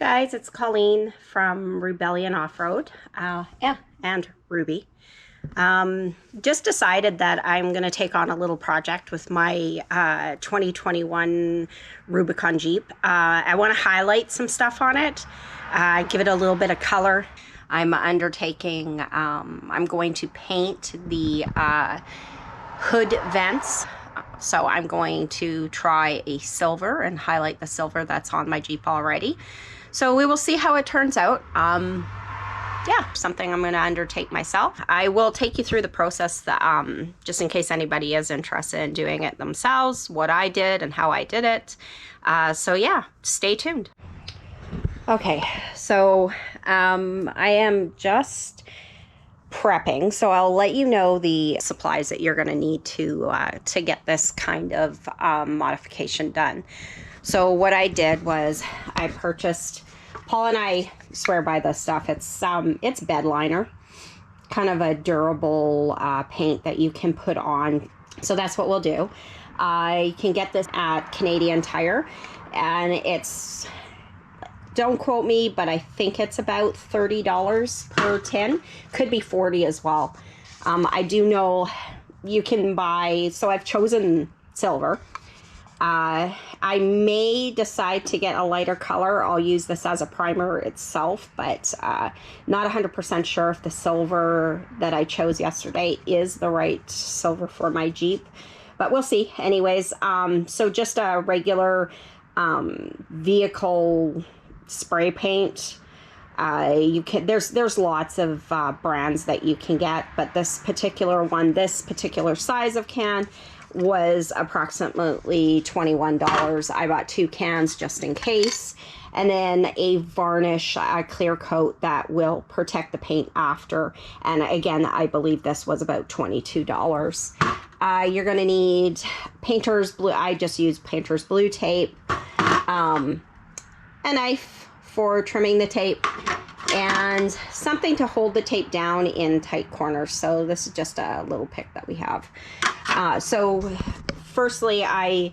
guys, it's Colleen from Rebellion Off-Road, and Ruby. Just decided that I'm going to take on a little project with my 2021 Rubicon Jeep. I want to highlight some stuff on it, give it a little bit of color. I'm undertaking, I'm going to paint the hood vents. So I'm going to try a silver and highlight the silver that's on my Jeep already. So we will see how it turns out. Yeah, something I'm going to undertake myself. I will take you through the process, just in case anybody is interested in doing it themselves, what I did and how I did it. So yeah, stay tuned. Okay, so I am just prepping, so I'll let you know the supplies that you're going to need to get this kind of modification done. So what I did was I purchased, Paul and I swear by this stuff, it's bed liner, kind of a durable paint that you can put on. So that's what we'll do. I can get this at Canadian Tire, and it's, don't quote me, but I think it's about $30 per tin. Could be 40 as well. I do know you can buy, so I've chosen silver. I may decide to get a lighter color. I'll use this as a primer itself, but not 100% sure if the silver that I chose yesterday is the right silver for my Jeep, but we'll see. Anyways, so just a regular vehicle spray paint. You can, there's lots of brands that you can get, but this particular one, this particular size of can was approximately $21. I bought 2 cans just in case, and then a varnish clear coat that will protect the paint after, and again I believe this was about $22. You're gonna need painter's blue, I just used painter's blue tape, a knife for trimming the tape, and something to hold the tape down in tight corners. So this is just a little pick that we have. So firstly, I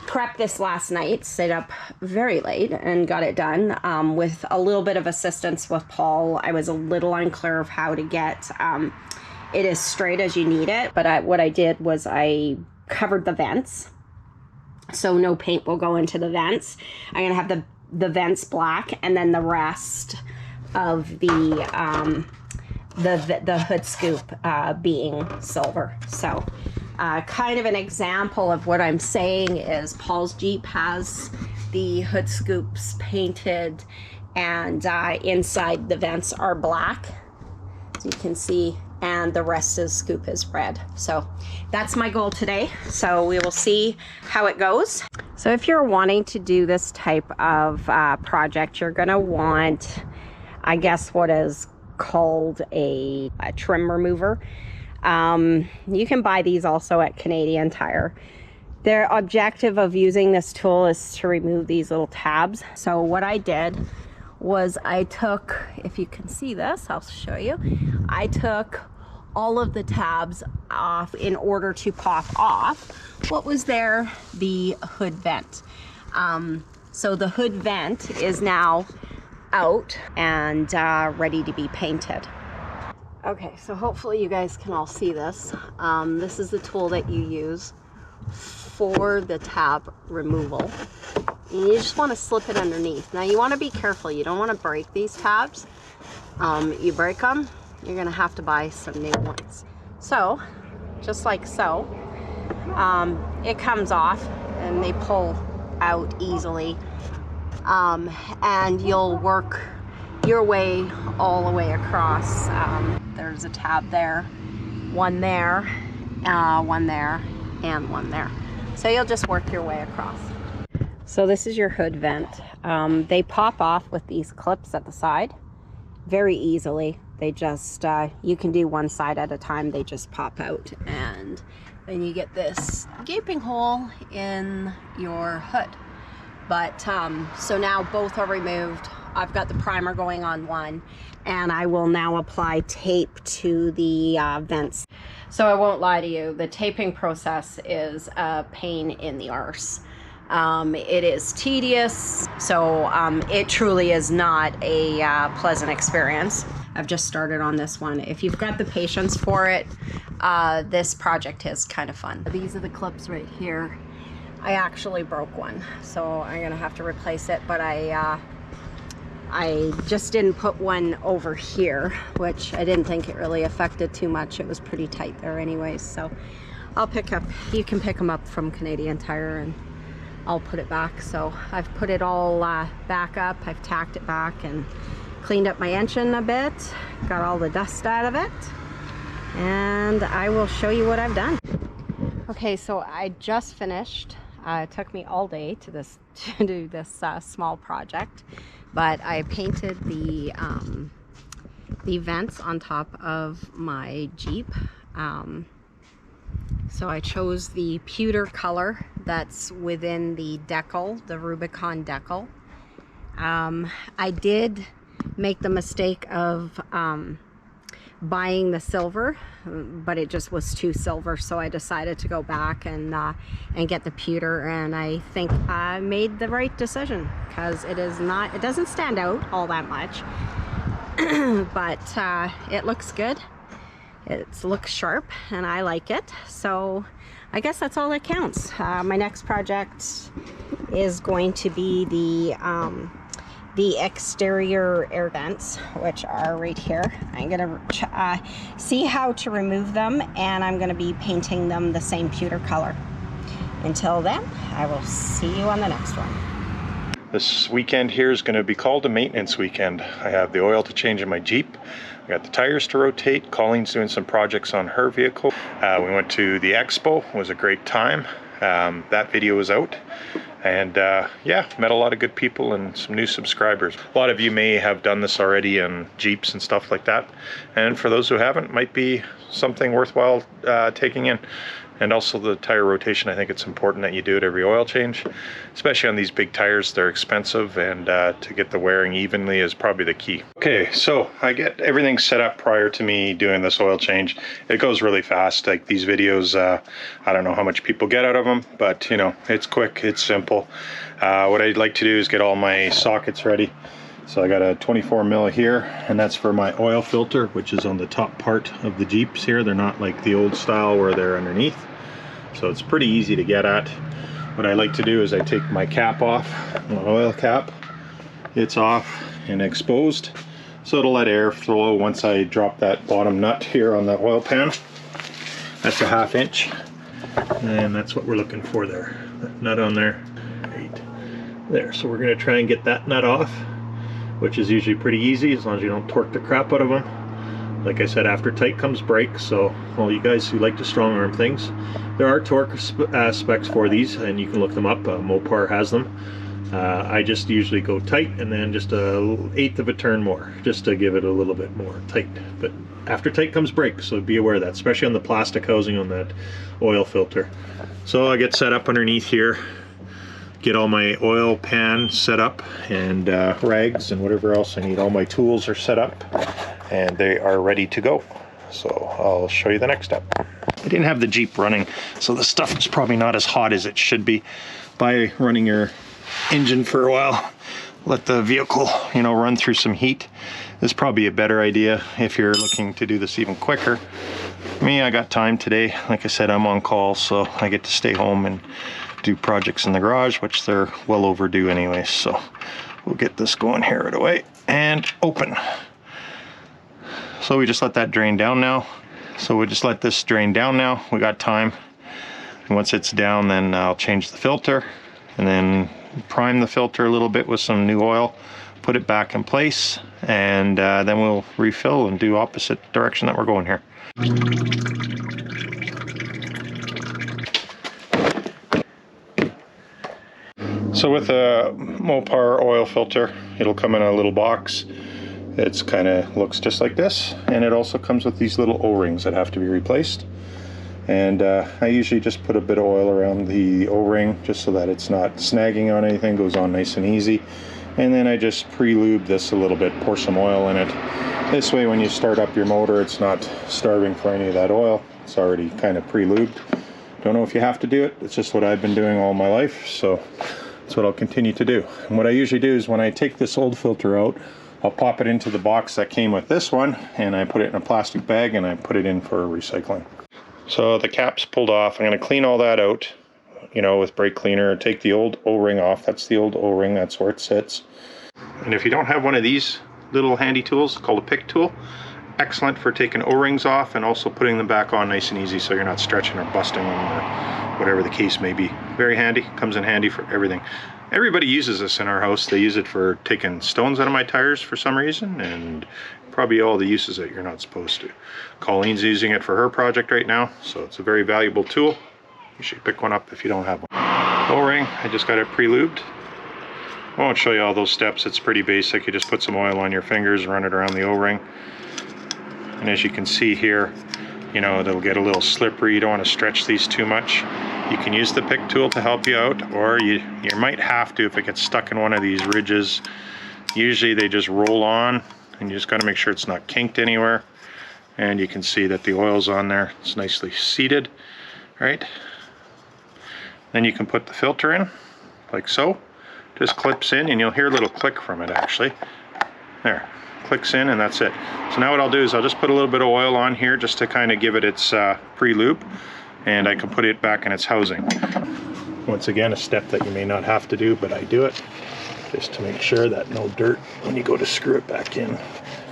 prepped this last night, stayed up very late and got it done with a little bit of assistance with Paul. I was a little unclear of how to get it as straight as you need it, but what I did was I covered the vents, so no paint will go into the vents. I'm gonna have the vents black, and then the rest of the hood scoop being silver. So kind of an example of what I'm saying is Paul's Jeep has the hood scoops painted, and inside the vents are black, as you can see, and the rest of the scoop is red. So that's my goal today. So we will see how it goes. So if you're wanting to do this type of project, you're gonna want, I guess, what is called a trim remover. You can buy these also at Canadian Tire. Their objective of using this tool is to remove these little tabs. So what I did was I took, if you can see this, I'll show you. I took all of the tabs off in order to pop off what was there, the hood vent. So the hood vent is now out and ready to be painted. Okay, so hopefully you guys can all see this. This is the tool that you use for the tab removal. And you just want to slip it underneath. Now you want to be careful, you don't want to break these tabs. You break them, you're gonna have to buy some new ones. So, just like so, it comes off and they pull out easily. And you'll work your way all the way across. There's a tab there, one there, one there, and one there. So you'll just work your way across. So this is your hood vent. They pop off with these clips at the side very easily. They just, you can do one side at a time, they just pop out, and then you get this gaping hole in your hood. But so now both are removed. I've got the primer going on one, and I will now apply tape to the vents. So I won't lie to you, the taping process is a pain in the arse. It is tedious, so it truly is not a pleasant experience. I've just started on this one. If you've got the patience for it, this project is kind of fun. These are the clips right here. I actually broke one, so I'm gonna have to replace it, but I just didn't put one over here, which I didn't think it really affected too much. It was pretty tight there anyways, so I'll pick up, you can pick them up from Canadian Tire and I'll put it back. So I've put it all back up, I've tacked it back and cleaned up my engine a bit, got all the dust out of it, and I will show you what I've done. Okay, so I just finished. It took me all day to do this small project, but I painted the vents on top of my Jeep. So I chose the pewter color that's within the decal, the Rubicon decal. I did make the mistake of buying the silver, but it just was too silver, so I decided to go back and get the pewter, and I think I made the right decision because it doesn't stand out all that much, but it looks good. It looks sharp and I like it, so I guess that's all that counts. My next project is going to be the exterior air vents, which are right here. I'm gonna see how to remove them, and I'm gonna be painting them the same pewter color. Until then, I will see you on the next one. This weekend here is going to be called a maintenance weekend. I have the oil to change in my Jeep. I got the tires to rotate. Colleen's doing some projects on her vehicle. We went to the expo. It was a great time. That video is out. And yeah, met a lot of good people and some new subscribers. A lot of you may have done this already on Jeeps and stuff like that. And for those who haven't, might be something worthwhile taking in. And also the tire rotation, I think it's important that you do it every oil change, especially on these big tires. They're expensive, and to get the wearing evenly is probably the key. Okay, so I get everything set up prior to me doing this oil change. It goes really fast. Like these videos, I don't know how much people get out of them, but you know, it's quick, it's simple. What I'd like to do is get all my sockets ready. So I got a 24 mil here, and that's for my oil filter, which is on the top part of the Jeeps here. They're not like the old style where they're underneath. So it's pretty easy to get at. What I like to do is I take my cap off, my oil cap. It's off and exposed, so it'll let air flow once I drop that bottom nut here on the oil pan. That's a 1/2 inch, and that's what we're looking for there. That nut on there, right there. So we're gonna try and get that nut off, which is usually pretty easy as long as you don't torque the crap out of them. Like I said, after tight comes brake, so all you guys who like to strong arm things, there are torque specs for these, and you can look them up. Mopar has them. I just usually go tight and then just a 1/8 of a turn more, just to give it a little bit more tight. But after tight comes brake, so be aware of that, especially on the plastic housing on that oil filter. So I get set up underneath here, get all my oil pan set up, and rags and whatever else I need. All my tools are set up and they are ready to go. So I'll show you the next step. I didn't have the Jeep running, so the stuff is probably not as hot as it should be. By running your engine for a while, let the vehicle, you know, run through some heat is probably a better idea if you're looking to do this even quicker. Me, I got time today. Like I said, I'm on call, so I get to stay home and do projects in the garage, which they're well overdue anyway. So we'll get this going here right away and open. So we just let that drain down now. So we just let this drain down now. We got time. And once it's down, then I'll change the filter and then prime the filter a little bit with some new oil, put it back in place, and then we'll refill and do opposite direction that we're going here. So with a Mopar oil filter, it'll come in a little box. It's kind of looks just like this, and it also comes with these little O-rings that have to be replaced. And I usually just put a bit of oil around the O-ring just so that it's not snagging on anything, goes on nice and easy. And then I just pre-lube this a little bit, pour some oil in it. This way when you start up your motor, it's not starving for any of that oil. It's already kind of pre-lubed. Don't know if you have to do it. It's just what I've been doing all my life, so that's what I'll continue to do. And what I usually do is when I take this old filter out, I'll pop it into the box that came with this one, and I put it in a plastic bag and I put it in for recycling. So the cap's pulled off. I'm going to clean all that out, you know, with brake cleaner. Take the old O-ring off. That's the old O-ring. That's where it sits. And if you don't have one of these little handy tools called a pick tool, excellent for taking O-rings off and also putting them back on nice and easy so you're not stretching or busting them or whatever the case may be. Very handy. Comes in handy for everything. Everybody uses this in our house. They use it for taking stones out of my tires for some reason, and probably all the uses that you're not supposed to. Colleen's using it for her project right now, so it's a very valuable tool. You should pick one up if you don't have one. O-ring, I just got it pre-lubed. I won't show you all those steps. It's pretty basic. You just put some oil on your fingers, run it around the O-ring. And as you can see here, you know, they'll get a little slippery. You don't want to stretch these too much. You can use the pick tool to help you out, or you might have to if it gets stuck in one of these ridges. Usually they just roll on, and you just got to make sure it's not kinked anywhere. And you can see that the oil's on there. It's nicely seated, right? Then you can put the filter in, like so. Just clips in, and you'll hear a little click from it actually. There, clicks in, and that's it. So now what I'll do is I'll just put a little bit of oil on here just to kind of give it its pre-lube, and I can put it back in its housing. Once again, a step that you may not have to do, but I do it just to make sure that no dirt when you go to screw it back in.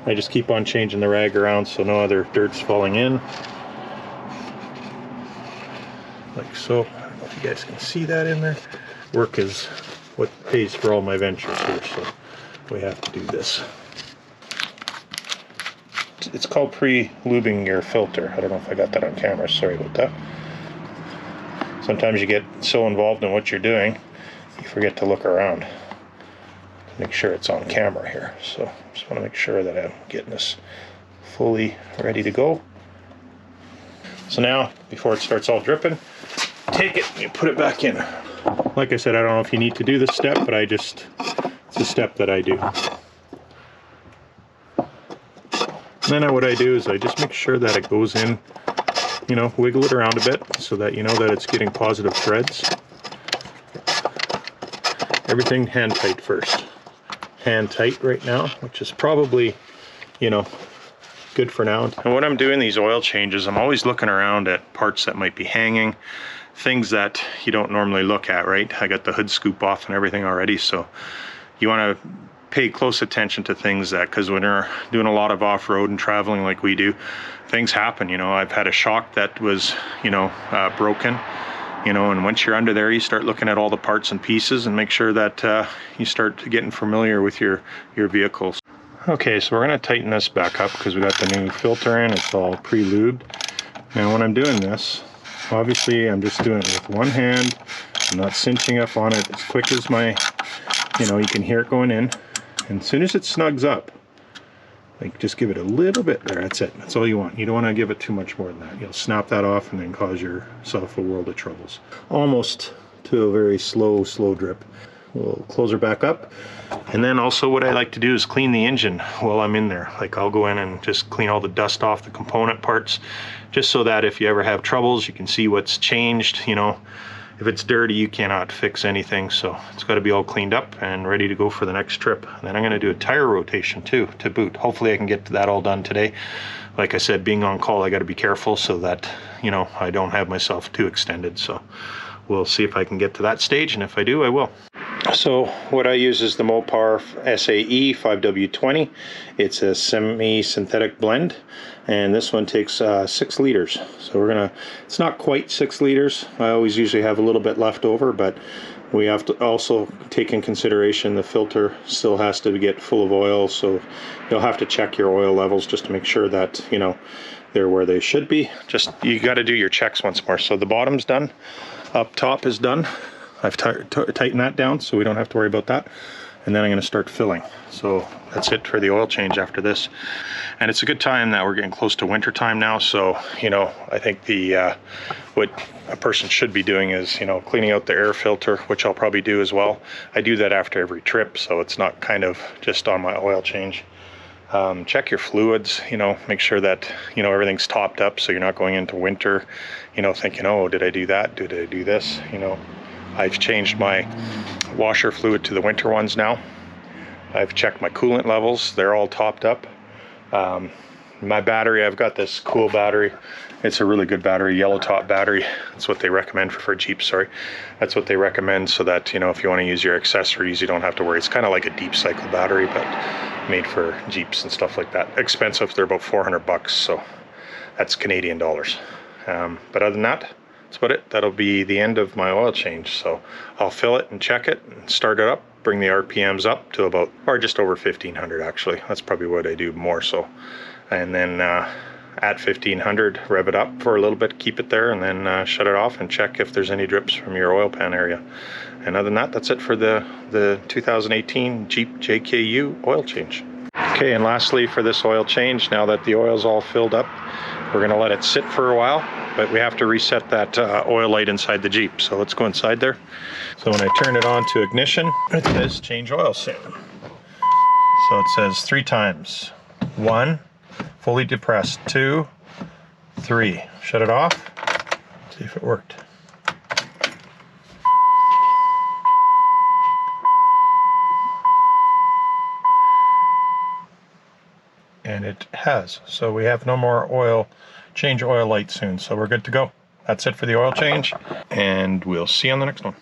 I just keep on changing the rag around so no other dirt's falling in. Like so. I don't know if you guys can see that in there. Work is what pays for all my ventures here, so we have to do this. It's called pre-lubing your filter. I don't know if I got that on camera, sorry about that. Sometimes you get so involved in what you're doing, you forget to look around. Make sure it's on camera here. So just want to make sure that I'm getting this fully ready to go. So now, before it starts all dripping, take it and you put it back in. Like I said, I don't know if you need to do this step, but it's a step that I do. And then what I do is I just make sure that it goes in, you know, wiggle it around a bit so that you know that it's getting positive threads. Everything hand tight first. Hand tight right now, which is probably, you know, good for now. And when I'm doing these oil changes, I'm always looking around at parts that might be hanging, things that you don't normally look at, right? I got the hood scoop off and everything already, so you want to pay close attention to things that, because when you're doing a lot of off-road and traveling like we do, things happen. You know, I've had a shock that was, you know, broken, you know, and once you're under there, you start looking at all the parts and pieces and make sure that you start getting familiar with your vehicles. Okay, so we're going to tighten this back up because we got the new filter in. It's all pre-lubed. Now when I'm doing this, obviously I'm just doing it with one hand. I'm not cinching up on it as quick as my, you know, you can hear it going in. And as soon as it snugs up, like just give it a little bit there. That's it. That's all you want. You don't want to give it too much more than that. You'll snap that off and then cause yourself a world of troubles. Almost to a very slow drip. We'll close her back up. And then also what I like to do is clean the engine while I'm in there. Like I'll go in and just clean all the dust off the component parts, just so that if you ever have troubles, you can see what's changed. You know, if it's dirty, you cannot fix anything. So it's got to be all cleaned up and ready to go for the next trip. And then I'm going to do a tire rotation too, to boot. Hopefully I can get that all done today. Like I said, being on call, I got to be careful so that, you know, I don't have myself too extended. So we'll see if I can get to that stage, and if I do, I will. So what I use is the Mopar SAE 5W20. It's a semi-synthetic blend, and this one takes 6 liters. So we're gonna, it's not quite 6 liters. I always usually have a little bit left over, but we have to also take in consideration the filter still has to get full of oil, so you'll have to check your oil levels just to make sure that, you know, they're where they should be. Just, you got to do your checks once more. So the bottom's done, up top is done. I've tightened that down so we don't have to worry about that. And then I'm going to start filling. So that's it for the oil change after this. And it's a good time that we're getting close to winter time now. So, you know, I think the what a person should be doing is, you know, cleaning out the air filter, which I'll probably do as well. I do that after every trip, so it's not kind of just on my oil change. Check your fluids, you know, make sure that, you know, everything's topped up so you're not going into winter, you know, thinking, oh, did I do that? Did I do this? You know, I've changed my washer fluid to the winter ones now. I've checked my coolant levels. They're all topped up. My battery, I've got this cool battery. It's a really good battery, yellow top battery. That's what they recommend for Jeep, sorry. That's what they recommend so that, you know, if you want to use your accessories, you don't have to worry. It's kind of like a deep cycle battery, but made for Jeeps and stuff like that. Expensive, they're about 400 bucks, so that's Canadian dollars. But other than that, that's about it. That'll be the end of my oil change. So I'll fill it and check it and start it up, bring the RPMs up to about, or just over 1500 actually. That's probably what I do more so. And then at 1500, rev it up for a little bit, keep it there, and then shut it off and check if there's any drips from your oil pan area. And other than that, that's it for the 2018 Jeep JKU oil change. Okay, and lastly for this oil change, now that the oil's all filled up, we're gonna let it sit for a while, but we have to reset that oil light inside the Jeep. So let's go inside there. So when I turn it on to ignition, it says change oil soon. So it says 3 times. 1, fully depressed. 2, 3. Shut it off. See if it worked. And it has. So we have no more oil, change oil light soon. So we're good to go. That's it for the oil change, and we'll see you on the next one.